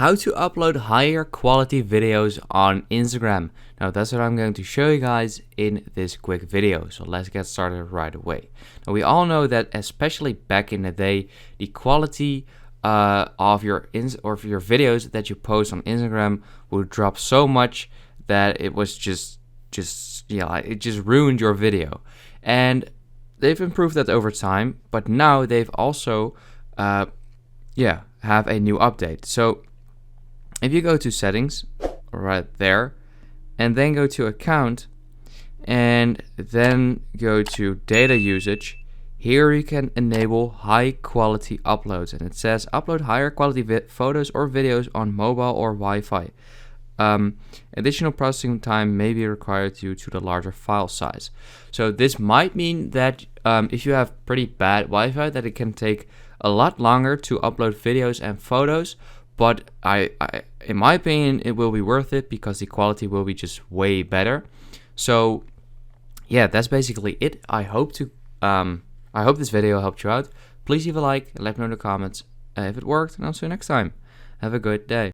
How to upload higher quality videos on Instagram. Now that's what I'm going to show you guys in this quick video. So let's get started right away. Now we all know that especially back in the day, the quality of your videos that you post on Instagram would drop so much that it was it just ruined your video. And they've improved that over time, but now they've also have a new update. So if you go to settings right there and then go to account and then go to data usage, here you can enable high quality uploads, and it says upload higher quality photos or videos on mobile or Wi-Fi. Additional processing time may be required due to the larger file size. So this might mean that if you have pretty bad Wi-Fi, that it can take a lot longer to upload videos and photos, but in my opinion, it will be worth it because the quality will be just way better. So yeah, that's basically it. I hope this video helped you out. Please leave a like and let me know in the comments if it worked, and I'll see you next time. Have a good day.